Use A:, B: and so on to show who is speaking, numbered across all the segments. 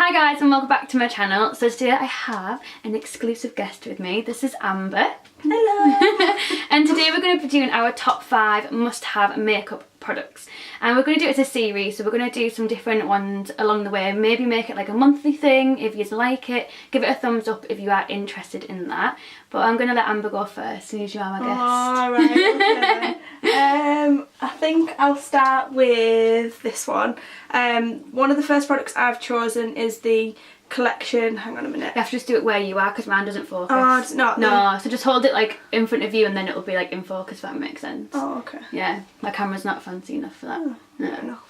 A: Hi guys and welcome back to my channel. So today I have an exclusive guest with me. This is Amber.
B: Hello.
A: And today we're going to be doing our top 5 must-have makeup products. And we're going to do it as a series, so we're going to do some different ones along the way. Maybe make it like a monthly thing if you like it. Give it a thumbs up if you are interested in that. But I'm going to let Amber go first, since you are my guest.
B: Alright, okay. I think I'll start with this one. One of the first products I've chosen is the collection. Hang on a minute.
A: You have to just do it where you are because mine doesn't focus.
B: Oh, it's not?
A: No, so just hold it like in front of you and then it'll be like in focus, if that makes sense.
B: Oh, okay.
A: Yeah, my camera's not fancy enough for that.
B: Oh,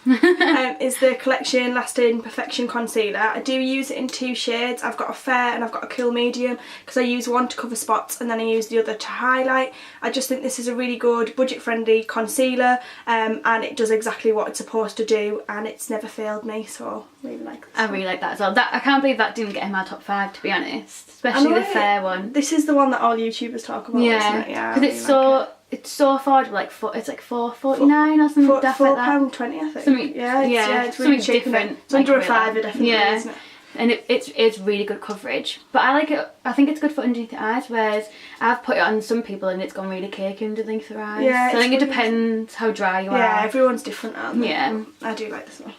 A: no.
B: Is the Collection Lasting Perfection Concealer. I do use it in 2 shades. I've got a fair and I've got a cool medium because I use one to cover spots and then I use the other to highlight. I just think this is a really good budget friendly concealer and it does exactly what it's supposed to do and it's never failed me, so I really like this.
A: I really like that as well. I can't believe that didn't get in my top 5 to be honest, especially the fair one.
B: This is the one that all YouTubers talk about, isn't it? Yeah,
A: because it's so affordable, like it's like £4.49 or something daft like that.
B: £4.20 I think. It's really cheap.
A: Different.
B: It's under a £5 definitely, isn't it?
A: And it's really good coverage, but I like it. I think it's good for underneath the eyes, whereas I've put it on some people and it's gone really cakey underneath their eyes.
B: Yeah,
A: so I think it depends how dry you are.
B: Yeah, everyone's different, aren't they?
A: Yeah,
B: I do like this one.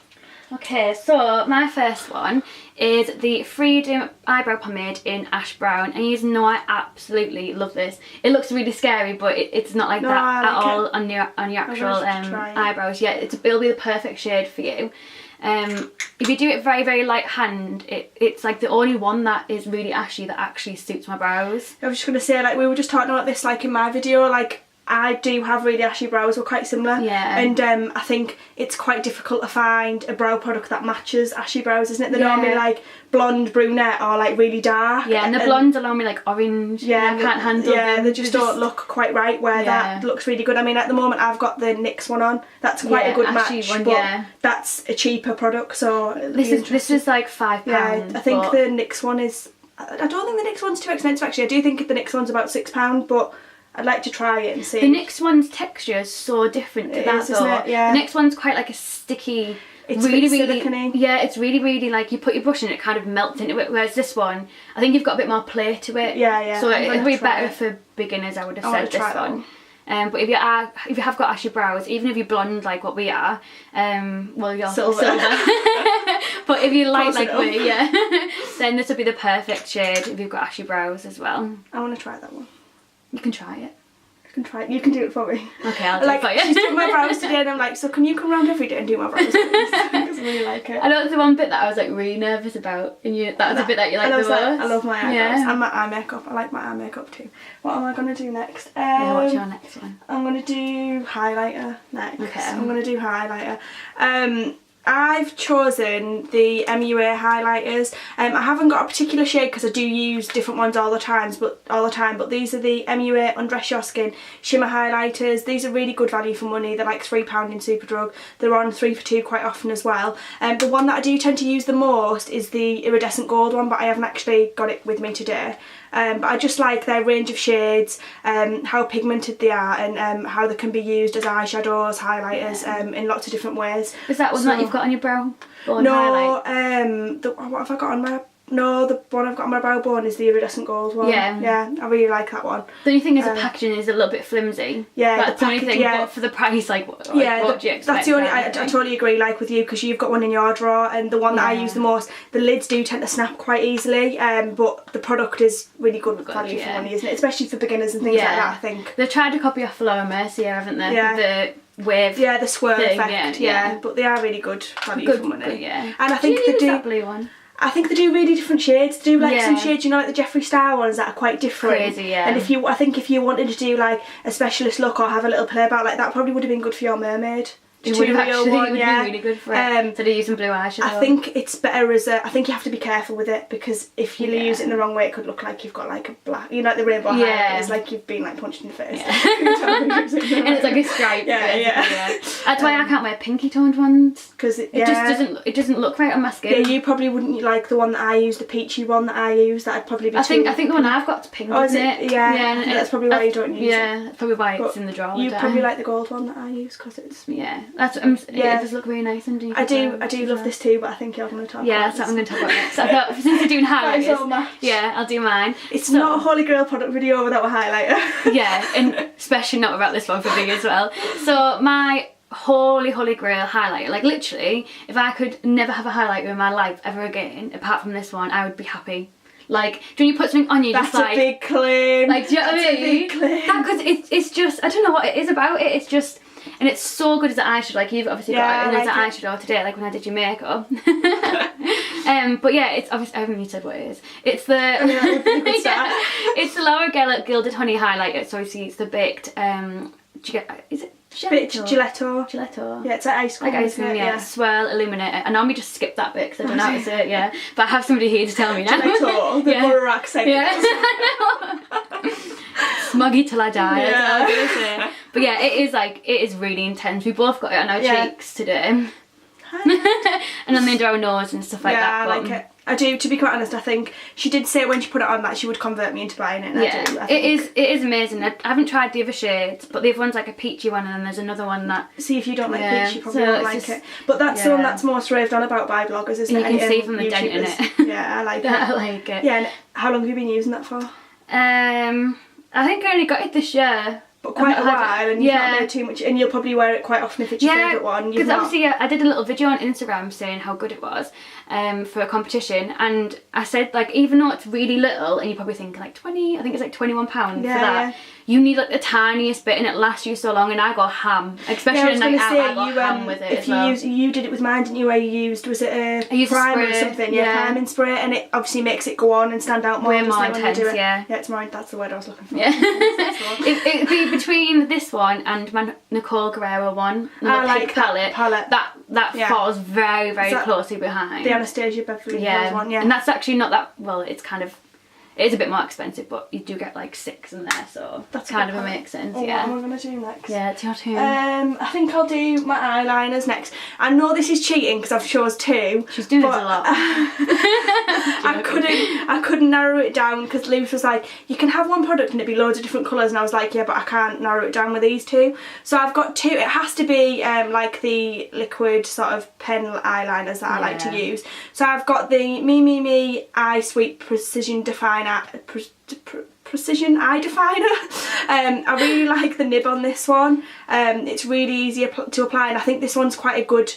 A: Okay, so my first one is the Freedom Eyebrow Pomade in Ash Brown, and you know I absolutely love this. It looks really scary, but it's not like that at all on your actual eyebrows. Yeah, it'll be the perfect shade for you. If you do it very, very light hand, it's like the only one that is really ashy that actually suits my brows.
B: I was just going to say, like, we were just talking about this like in my video, like I do have really ashy brows, we're quite similar.
A: Yeah.
B: And I think it's quite difficult to find a brow product that matches ashy brows, isn't it? They're normally like blonde, brunette or like really dark.
A: Yeah, and the blondes are normally like orange. Yeah, I can't handle them.
B: They just don't look quite right, where that looks really good. I mean, at the moment I've got the NYX one on. That's quite a good match, but that's a cheaper product, so
A: this is like £5.
B: Yeah, I think the NYX one is, I don't think the NYX one's too expensive actually. I do think the NYX one's about £6, but I'd like to try it and see.
A: The NYX one's texture is so different to that though.
B: Isn't it? Yeah.
A: The NYX one's quite like a sticky,
B: it's
A: really
B: silicone-y.
A: Yeah, it's really like you put your brush in it kind of melts into it, whereas this one, I think you've got a bit more play to it.
B: Yeah.
A: So it'd be better for beginners, I would have said, this one. But if you have got ashy brows, even if you're blonde like what we are, well you're silver. But if you like me, then this would be the perfect shade if you've got ashy brows as well.
B: I want to try that one.
A: You can try it.
B: I can try it. You can do it for me.
A: Okay, I'll do it for you.
B: She's doing my brows today and I'm like, so can you come round every day and do my brows, please? Because I really like it.
A: I know it's the one bit that I was like really nervous about, and that was the bit that you like the most.
B: I love my eyebrows and my eye makeup. I like my eye makeup too. What am I going to do next?
A: What's your next one?
B: I'm going to do highlighter next.
A: Okay.
B: I'm going to do highlighter. I've chosen the MUA highlighters. I haven't got a particular shade because I do use different ones all the time, but these are the MUA Undress Your Skin shimmer highlighters. These are really good value for money. They're like £3 in Superdrug. They're on 3 for 2 quite often as well. The one that I do tend to use the most is the iridescent gold one, but I haven't actually got it with me today. But I just like their range of shades, how pigmented they are, and how they can be used as eyeshadows, highlighters, in lots of different ways.
A: Is that one that you've got on your brow bone
B: highlight? What have I got on my... No, the one I've got on my brow bone is the iridescent gold one. Yeah, I really like that one.
A: The only thing is the packaging is a little bit flimsy.
B: Yeah,
A: that's the only thing. But for the price, what do you expect?
B: That's the only. I totally agree. Like with you, because you've got one in your drawer, and the one that I use the most, the lids do tend to snap quite easily. But the product is really good value for money, isn't it? Especially for beginners and things like that. I think
A: they've tried to copy off Flower Mercier, haven't they?
B: Yeah.
A: The wave.
B: Yeah, the swirl effect. Yeah, but they are really good value for money. And I think they do that
A: blue one.
B: I think they do really different shades. They do like some shades, you know, like the Jeffree Star ones that are quite different.
A: Crazy, yeah.
B: And I think if you wanted to do like a specialist look or have a little play about, like that probably would have been good for your mermaid.
A: It would have actually been really good for it. Instead of using blue eyeshadow.
B: I think it's better as a... I think you have to be careful with it because if you use it in the wrong way, it could look like you've got like a black... You know, like the rainbow highlight. It's like you've been like punched in the face.
A: Yeah. And it's like a stripe. Yeah. That's why I can't wear pinky toned ones. Because it doesn't look right on my skin.
B: Yeah, you probably wouldn't like the one that I use, the peachy one that I use. That'd probably be
A: I think the one I've got's pink, isn't it?
B: Yeah, and that's probably why you don't use it.
A: Yeah, that's probably why it's in the drawer.
B: You probably like the gold one that I use because it's...
A: Yeah. That's it does look really nice underneath.
B: I do love this too, but I think you're going to talk about
A: that's what I'm going to talk about next. I thought, since you're doing highlighters, I'll do mine.
B: It's not a Holy Grail product video without a highlighter.
A: Yeah, and especially not about this one for me as well. So my holy grail highlighter, like literally, if I could never have a highlighter in my life ever again, apart from this one, I would be happy. Like, when you put something on you,
B: that's a big claim.
A: Like, do you know what I mean?
B: That's a big claim.
A: Because it's just, I don't know what it is about it. It's just, and it's so good as an eyeshadow. Like, you've obviously got it as an eyeshadow today, like when I did your makeup. But yeah, it's obviously, I haven't even said what it is. It's the it's the Laura Geller Gilded Honey highlighter. So obviously it's the baked is it
B: Gelato? Yeah, it's like ice cream.
A: Like ice cream, yeah. Swirl Illuminator. I normally just skip that bit because I don't know how to say it, but I have somebody here to tell me now.
B: Gelato, the borough accent.
A: Yeah. Smuggy till I die, that's all I'm gonna say. But yeah, it is really intense. We both got it on our cheeks today. And then under our nose and stuff like that.
B: Yeah, I like it. I do, to be quite honest. I think she did say when she put it on that she would convert me into buying it, and I do.
A: It is amazing. I haven't tried the other shades, but the other one's like a peachy one, and then there's another one that...
B: See, if you don't like peach, you probably won't like it. But that's the one that's most raved on about by bloggers, isn't it?
A: You can see from the dent in it.
B: Yeah, I like it.
A: I like it.
B: Yeah, and how long have you been using that for?
A: I think I only got it this year.
B: But quite a while, and you've not made too much, and you'll probably wear it quite often if it's your favourite one.
A: Because obviously I did a little video on Instagram saying how good it was for a competition, and I said, like, even though it's really little, and you probably think like 20, I think it's like £21 for that, you need like the tiniest bit and it lasts you so long, and I go ham, especially at night out, I go ham with it.
B: If you did it with mine, didn't you, where you used, was it a primer or something? Yeah, priming spray, and it obviously makes it go on and stand out more.
A: Way more intense,
B: yeah, it's more, that's the word I was looking for.
A: Yeah. It'd be between this one and my Nicole Guerrero one,
B: I like
A: palette. That falls very closely behind.
B: The Anastasia Beverly Hills one,
A: and that's actually not that, well, it's kind of, it is a bit more expensive, but you do get like 6 in there, so that's kind of makes sense.
B: What am I going to do next?
A: Yeah, it's your turn.
B: I think I'll do my eyeliners next. I know this is cheating because I've chose 2.
A: She's doing this a lot.
B: I couldn't narrow it down because Luce was like, you can have one product and it'd be loads of different colours, and I was like, yeah, but I can't narrow it down with these 2. So I've got 2. It has to be like the liquid sort of pen eyeliners that I like to use. So I've got the Me Eye Sweet Precision Precision Eye Definer. I really like the nib on this one. It's really easy to apply, and I think this one's quite a good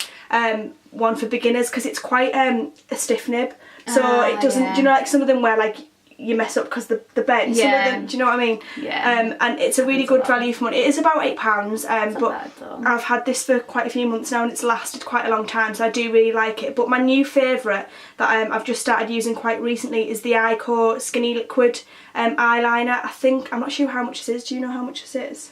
B: one for beginners because it's quite a stiff nib, so it doesn't, do you know, like some of them where like you mess up because the bend, some of them, do you know what I mean? And it's a really good value for money. It is about £8, but I've had this for quite a few months now and it's lasted quite a long time, so I do really like it. But my new favourite that I've just started using quite recently is the Ico Skinny Liquid eyeliner. I'm not sure how much it is. Do you know how much it is?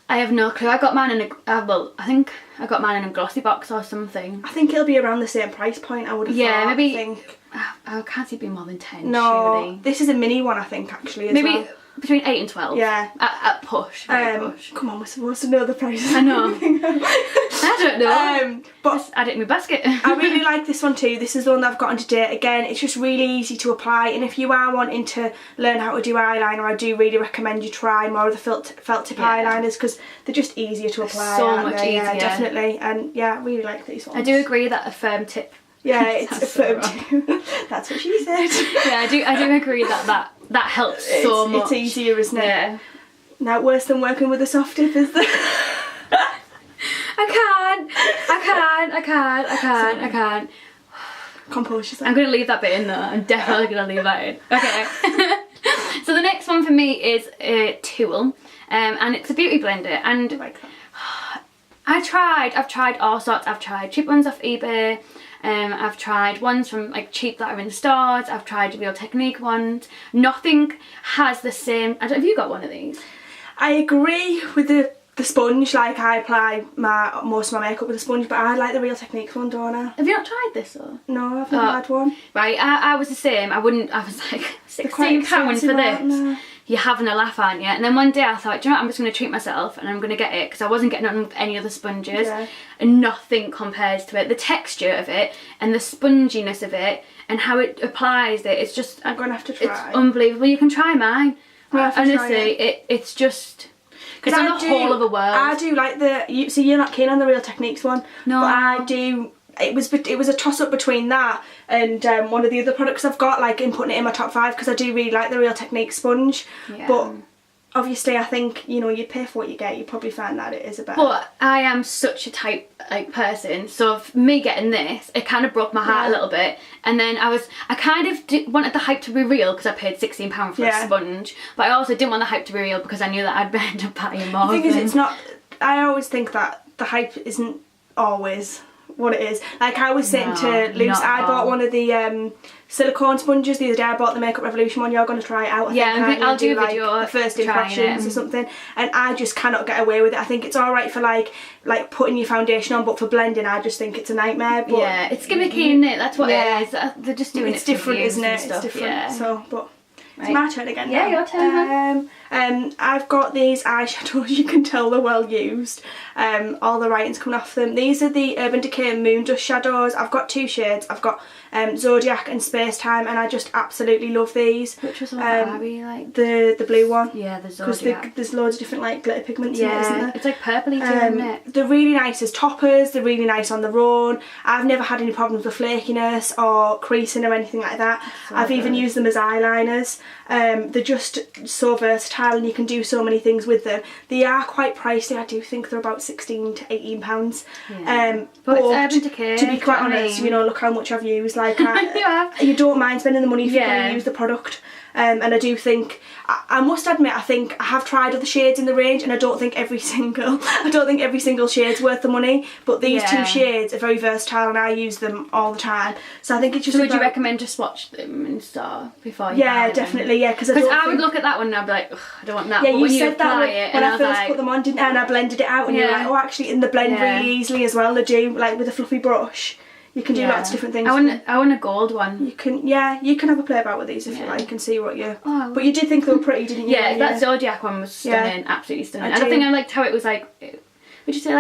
A: I have no clue. I got mine in a, well, I think I got mine in a glossy box or something.
B: I think it'll be around the same price point, I would have thought.
A: Maybe,
B: I think.
A: I can't see it being more than 10,
B: no,
A: surely.
B: This is a mini one, I think, actually, as
A: maybe
B: well.
A: Between 8 and 12.
B: Yeah.
A: At push, push.
B: Come on, we're supposed to know the prices.
A: I know. I don't know.
B: But
A: just add it in my basket.
B: I really like this one too. This is the one that I've got on today. Again, it's just really easy to apply, and if you are wanting to learn how to do eyeliner, I do really recommend you try more of the felt tip eyeliners because they're just easier to apply.
A: So much easier.
B: Yeah, definitely. And yeah, I really like these ones.
A: I do agree that a firm tip.
B: Yeah, it's a firm tip. That's what she said.
A: Yeah, I do agree that helps so much.
B: It's easier, isn't it?
A: Yeah.
B: Now, worse than working with a soft tip, is there?
A: I can't.
B: Compose yourself.
A: I'm going to leave that bit in though. I'm definitely going to leave that in. Okay. So the next one for me is a Tool, and it's a beauty blender. And
B: I like that.
A: I've tried all sorts. I've tried cheap ones off eBay. I've tried ones from like cheap that are in stores. I've tried Real Technique ones. Nothing has the same. Have you got one of these? I
B: agree with the sponge. Like, I apply most of my makeup with a sponge, but I like the Real Techniques one, don't I?
A: Have you not tried this though?
B: No, I've never had one.
A: Right, I was the same. I was like £16 for this. You're having a laugh, aren't you? And then one day I thought, do you know what, I'm just going to treat myself and I'm going to get it, because I wasn't getting it on with any other sponges, and nothing compares to it. The texture of it and the sponginess of it and how it applies it, it's just...
B: I'm going to have to try.
A: It's unbelievable. You can try mine. Honestly, it's just... It's on the whole of the world.
B: I do like so you're not keen on the Real Techniques one?
A: No.
B: But I do. It was a toss up between that and one of the other products I've got, like in putting it in my top 5, because I do really like the Real Techniques sponge.
A: Yeah.
B: But obviously I think, you know, you pay for what you get, you probably find that it is a better.
A: But I am such a type person, so for me getting this, it kind of broke my heart a little bit. And then I kind of wanted the hype to be real because I paid £16 for a sponge, but I also didn't want the hype to be real because I knew that I'd end up buying more.
B: The thing is, it's not. I always think that the hype isn't always what it is. Like I was saying to Luce, I bought one of the silicone sponges the other day. I bought the Makeup Revolution one. You're going to try it out. I think,
A: I'll do
B: like
A: video
B: the first impressions or something. And I just cannot get away with it. I think it's all right for like putting your foundation on, but for blending, I just think it's a nightmare. But
A: yeah, it's gimmicky, isn't it? That's what it is. They're just doing
B: it's different, isn't it? It's different. Yeah. So, but. It's my turn again.
A: Yeah, your turn.
B: I've got these eyeshadows. You can tell they're well used. All the writing's coming off them. These are the Urban Decay Moon Dust shadows. I've got 2 shades. I've got Zodiac and Space Time, and I just absolutely love these.
A: Which was the one that I really like?
B: The blue one.
A: Yeah, the Zodiac.
B: Because there's loads of different like glitter pigments in it, isn't there?
A: It's like purpley too, isn't it?
B: They're really nice as toppers. They're really nice on their own. I've never had any problems with flakiness or creasing or anything like that. I've even used them as eyeliners. They're just so versatile, and you can do so many things with them. They are quite pricey. I do think they're about £16 to £18.
A: Yeah. But it's Urban Decay.
B: To be quite honest, you know, look how much I've used. Like, you don't mind spending the money if you're going to use the product. And I do think, I must admit, I think I have tried other shades in the range, and I don't think every single shade's worth the money. But these 2 shades are very versatile, and I use them all the time. So I think it's just.
A: So would you recommend to swatch them and stuff before you buy them?
B: Definitely, yeah. Because
A: I would look at that one and I'd be like, I don't want that.
B: Yeah,
A: but
B: you
A: when
B: said that when I first
A: like,
B: put them on, didn't I? And I blended it out, and you're like, oh, actually, in the blend really easily as well. They do, like with a fluffy brush. You can do lots of different things.
A: I want a gold one.
B: You can have a play about with these if you like and see what you. Oh. But you did think they were pretty, didn't you?
A: Yeah, that Zodiac one was stunning, absolutely stunning. And I think I liked how it was like. Would you say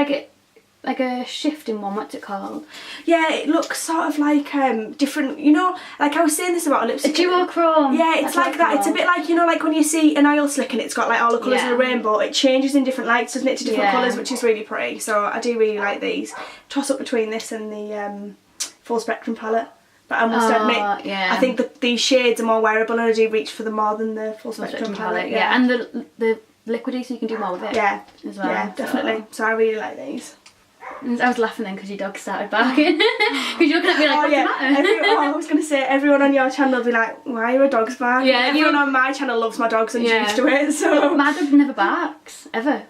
A: like a shifting one? What's it called? Yeah,
B: it looks sort of like different. You know, like I was saying this about a lipstick.
A: A duochrome.
B: Yeah, it's like that. It's a bit like, you know, like when you see an oil slick and it's got like all the colours of the rainbow. It changes in different lights, doesn't it, to different colours, which is really pretty. So I do really like these. Toss up between this and the Full Spectrum palette. But I must admit, I think these shades are more wearable, and I do reach for them more than the Full Spectrum palette.
A: Yeah, and the liquidy, so you can do more with it.
B: Yeah,
A: as well.
B: Yeah, definitely. So I really like these.
A: I was laughing then because your dog started barking. Because you're looking at me like, what's the matter?
B: I was going to say, everyone on your channel will be like, why are your dogs barking? Yeah, everyone on my channel loves my dogs and she's used to it. So
A: my dog never barks, ever.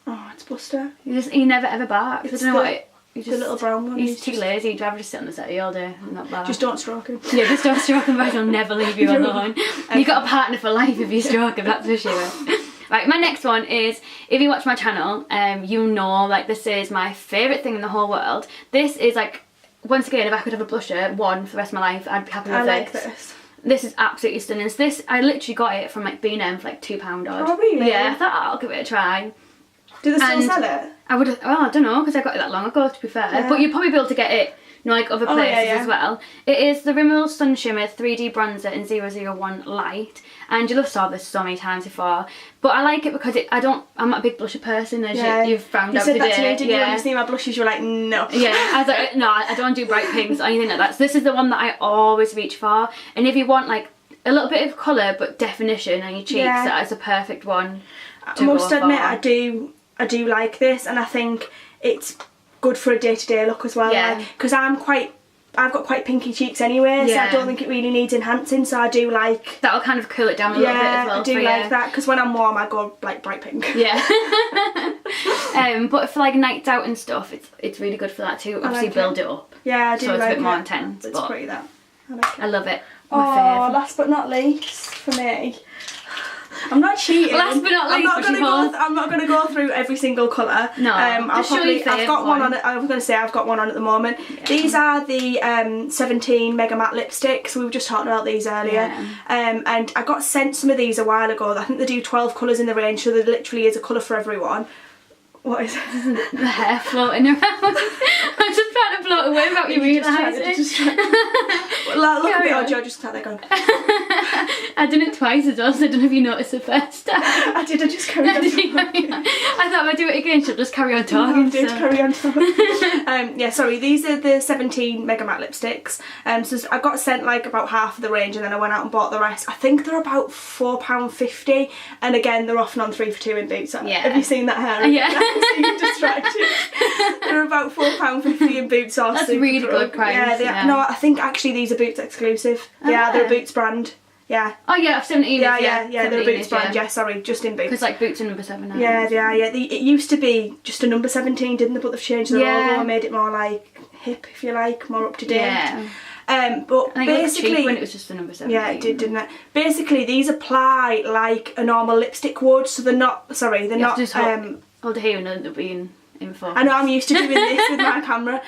B: Oh, it's Buster.
A: He never ever barks.
B: It's
A: I don't know what.
B: The little brown one.
A: He's too lazy. He'd rather just sit on the settee all day and not bark.
B: Just don't stroke him.
A: Yeah, just don't stroke him, but he'll never leave you alone. You've got a partner for life if you stroke him, that's for sure. Right, my next one is, if you watch my channel, you know, like, this is my favourite thing in the whole world. This is like, once again, if I could have a blusher, one for the rest of my life, I'd be happy with this. I like this. This is absolutely stunning. So this, I literally got it from like B&M for like £2 odd.
B: Oh really?
A: Yeah, I thought, I'll give it a try.
B: Do they still sell it?
A: I would have, I don't know, because I got it that long ago, to be fair. Yeah. But you'd probably be able to get it, you know, like other places as well. It is the Rimmel Sun Shimmer 3D Bronzer in 001 Light. And you'll have saw this so many times before. But I like it because I'm not a big blusher person, as you've found out today. You said that to me, didn't you? When you see my blushes, you were like, no. Yeah, I was like, no, I don't do bright pinks or anything like that. So this is the one that I always reach for. And if you want like a little bit of colour but definition on your cheeks, that is a perfect one to go for. I must admit,
B: I do like this, and I think it's good for a day-to-day look as well. Yeah. Because I've got quite pinky cheeks anyway, so I don't think it really needs enhancing. So I do like
A: that'll kind of cool it down a little bit as well.
B: I do like that, because when I'm warm, I go like bright pink.
A: Yeah. But for like nights out and stuff, it's really good for that too. Obviously, like build it up.
B: Yeah, I do. So
A: it's
B: like
A: a bit more intense.
B: It's pretty that.
A: I love it.
B: Last but not least for me. I'm not cheating.
A: Last but not least,
B: I'm not going to go through every single colour.
A: No,
B: I've got one on it. I was going to say I've got one on at the moment. Yeah. These are the 17 Mega Matte lipsticks. We were just talking about these earlier. And I got sent some of these a while ago. I think they do 12 colours in the range, so there literally is a colour for everyone. What is it?
A: The hair floating around. I'm just trying to float away without you realising.
B: Look a bit odd, you're just sat there going.
A: I done it twice as well, so I don't know if you noticed the first time.
B: I did, I just carried on.
A: I thought if I do it again, she'll just carry on talking.
B: I did carry on talking. Yeah, sorry, these are the 17 Mega Matte lipsticks. So I got sent like about half of the range and then I went out and bought the rest. I think they're about £4.50, and again, they're often on 3 for 2 in Boots.
A: Yeah.
B: Have you seen that hair?
A: Yeah.
B: I'm distracted. They're about £4.50 in Boots.
A: That's really good price.
B: Yeah,
A: yeah.
B: No, I think actually these are Boots exclusive. Yeah, they're a Boots brand. Yeah.
A: Oh yeah, 17.
B: Yeah, they're a Boots brand. Yeah, sorry, just in Boots.
A: Because like Boots are number 7 now.
B: Yeah. It used to be just a number 17, didn't they? But they've changed the logo and made it more like hip, if you like, more up to date.
A: Yeah.
B: But
A: I think
B: basically,
A: it looked cheap when it was just the number 17.
B: Yeah, it did, didn't it? Basically, these apply like a normal lipstick would, so they're not. Sorry, they're not.
A: Just hold it here and end up being in focus.
B: I know I'm used to doing this with my camera.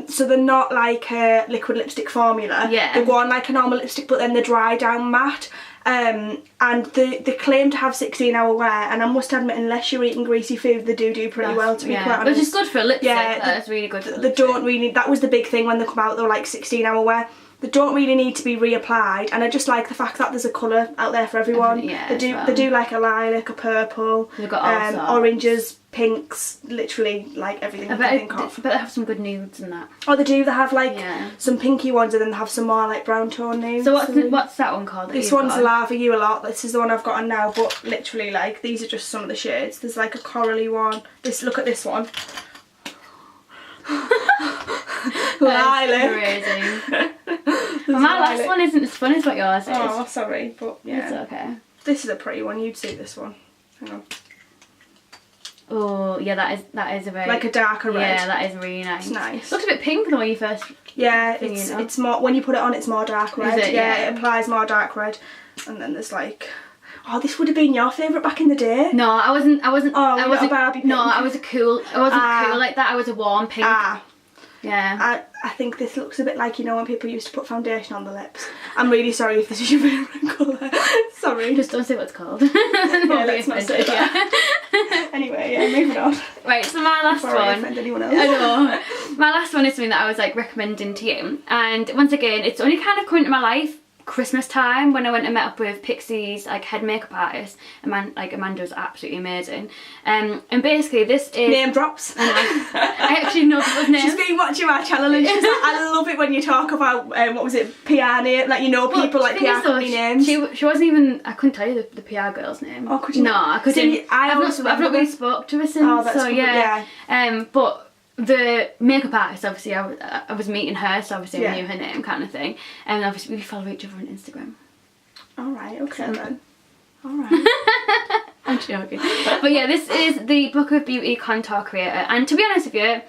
B: So they're not like a liquid lipstick formula.
A: Yeah.
B: They go on like a normal lipstick, but then they dry down matte. And they claim to have 16-hour wear, and I must admit, unless you're eating greasy food, they do pretty well, to be quite honest.
A: Which is good for a lipstick.
B: Yeah,
A: that's really good for a
B: They
A: lipstick.
B: don't really. That was the big thing when they come out. They were like 16-hour wear. They don't really need to be reapplied, and I just like the fact that there's a colour out there for everyone.
A: Yeah,
B: they do like a lilac, a purple,
A: They've got all sorts.
B: oranges, pinks, literally like everything you can think of.
A: I bet they have some good nudes and that.
B: Oh, they do. They have like some pinky ones, and then they have some more like brown tone nudes.
A: So what's that one called?
B: This one's Lava You a Lot. This is the one I've got on now, but literally like these are just some of the shades. There's like a corally one. Look at this one. Lilac.
A: Crazy. Well, my last one isn't as fun as what yours is.
B: Oh, sorry, but yeah.
A: It's okay.
B: This is a pretty one. You'd see this one. Hang on.
A: Oh yeah, that is a very
B: like a darker red.
A: Yeah, that is really nice.
B: It's nice.
A: Looks a bit pink the way you first.
B: Yeah, it's more when you put it on. It's more dark red.
A: Is it?
B: Yeah, it applies more dark red, and then there's like. Oh, this would have been your favourite back in the day.
A: No, I wasn't.
B: Oh, I wasn't Barbie pink.
A: No, I was cool like that. I was a warm pink. Yeah.
B: I think this looks a bit like, you know, when people used to put foundation on the lips. I'm really sorry if this is your favourite colour. Sorry.
A: Just don't say what it's called.
B: Yeah, let's not say that. Anyway, yeah, moving on.
A: Right, so my last
B: Before I
A: one.
B: offend anyone else.
A: I know. My last one is something that I was like recommending to you. And once again, it's only kind of come into my life Christmas time when I went and met up with Pixie's like head makeup artist. Amanda was absolutely amazing. And basically this is
B: name drops.
A: I actually know people's names.
B: She's been watching my channel and she's like, I love it when you talk about what was it, PR name, like you know people like PR company names.
A: She wasn't even. I couldn't tell you the PR girl's name.
B: Oh, could you?
A: No, I couldn't.
B: See,
A: I've not really spoke to her since.
B: Oh, that's
A: so
B: good,
A: yeah. But the makeup artist, obviously, I was meeting her, so obviously I knew her name, kind of thing. And obviously we follow each other on Instagram.
B: Alright, okay then. Alright.
A: I'm joking. But yeah, this is the Book of Beauty Contour Creator. And to be honest with you,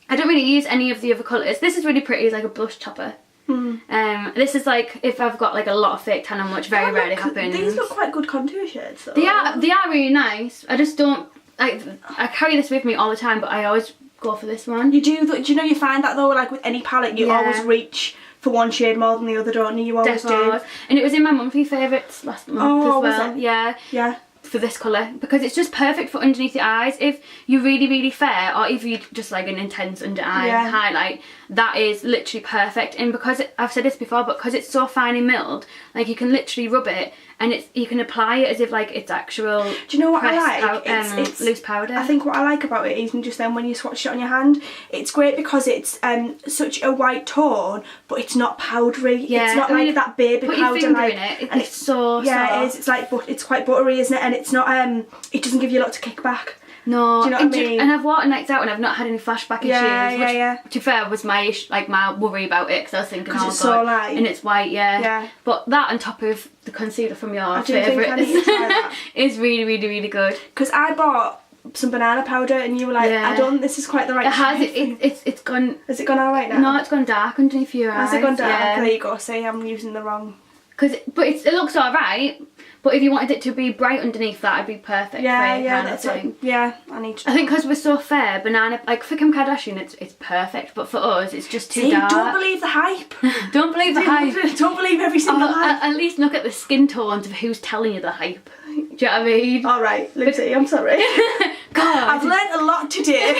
A: I don't really use any of the other colours. This is really pretty, it's like a blush topper. This is like if I've got like a lot of fake tan on, which very rarely happens.
B: These look quite good contour shades though.
A: They are really nice. I just don't, like, I carry this with me all the time, but I always go for this one.
B: You do you know you find that though, like with any palette you always reach for one shade more than the other, don't you? You always do.
A: And it was in my monthly favourites last month as well.
B: Was it?
A: Yeah. For this colour, because it's just perfect for underneath your eyes. If you're really, really fair, or if you just like an intense under eye highlight, that is literally perfect. And because I've said this before, but because it's so finely milled, like you can literally rub it and you can apply it as if like it's actual.
B: Do you know what I like?
A: It's loose powder.
B: I think what I like about it, even just then when you swatch it on your hand, it's great because it's such a white tone, but it's not powdery. Yeah, it's not like that baby
A: put
B: powder.
A: Your finger in it, and it's so soft.
B: It is. It's like it's quite buttery, isn't it? And it's not. It doesn't give you a lot to kick back.
A: No,
B: do you know what I mean?
A: And I've walked nights out and I've not had any flashback issues. Which, to be fair, was my worry about it because I was thinking, oh
B: it's so light
A: and it's white, But that on top of the concealer from your favourite is really, really, really good.
B: Because I bought some banana powder and you were like, I don't think this is quite the right shade.
A: It's gone.
B: Has it gone all right now?
A: No, it's gone dark underneath your eyes.
B: Has it gone dark? Yeah. There you go. See, I'm using the wrong.
A: But it looks alright. But if you wanted it to be bright underneath, that'd be perfect. I need to.
B: I
A: think because we're so fair, banana, like for Kim Kardashian, it's perfect. But for us, it's just too dark.
B: Don't believe the hype.
A: Don't believe the hype.
B: Don't believe every single hype.
A: At least look at the skin tones of who's telling you the hype. Do you know what I mean?
B: All right, Lucy, I'm sorry.
A: God.
B: I've learnt a lot today.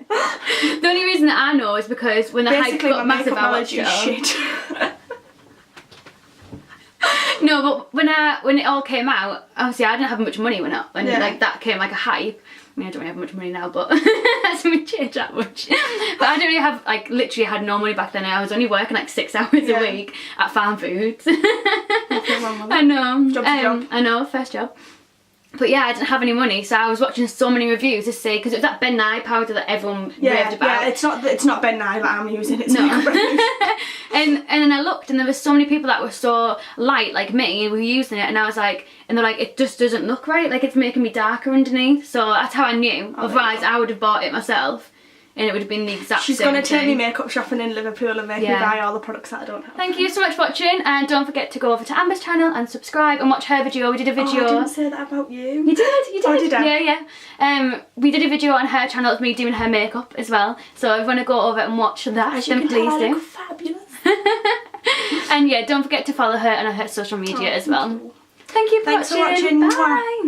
A: The only reason that I know is because when the hype got massive, I watched it all.
B: Shit.
A: No, but when it all came out, obviously I didn't have much money when like that came like a hype. I mean, I don't really have much money now, but it hasn't changed that much. But I don't really have, like, literally had no money back then. I was only working like 6 hours a week at Farm Foods. I know.
B: Job's a job.
A: I know, first job. But yeah, I didn't have any money, so I was watching so many reviews to see, because it was that Ben Nye powder that everyone raved about.
B: Yeah, it's not Ben Nye that I'm using, it's
A: no.
B: makeup refuge.
A: And then I looked, and there were so many people that were so light like me and were using it, and I was like, and they're like, it just doesn't look right, like it's making me darker underneath. So that's how I knew. Otherwise I would have bought it myself and it would have been the exact same thing.
B: She's going to take me makeup shopping in Liverpool and make me buy all the products that I don't have.
A: Thank you so much for watching, and don't forget to go over to Amber's channel and subscribe and watch her video. We did a video.
B: Oh, I didn't say that about you.
A: You did.
B: Oh, did I?
A: Yeah. We did a video on her channel of me doing her makeup as well. So if you want to go over and watch that, then please do.
B: Fabulous.
A: And yeah, don't forget to follow her on her social media as well. Thank you for
B: Thanks
A: watching.
B: for watching.
A: Bye.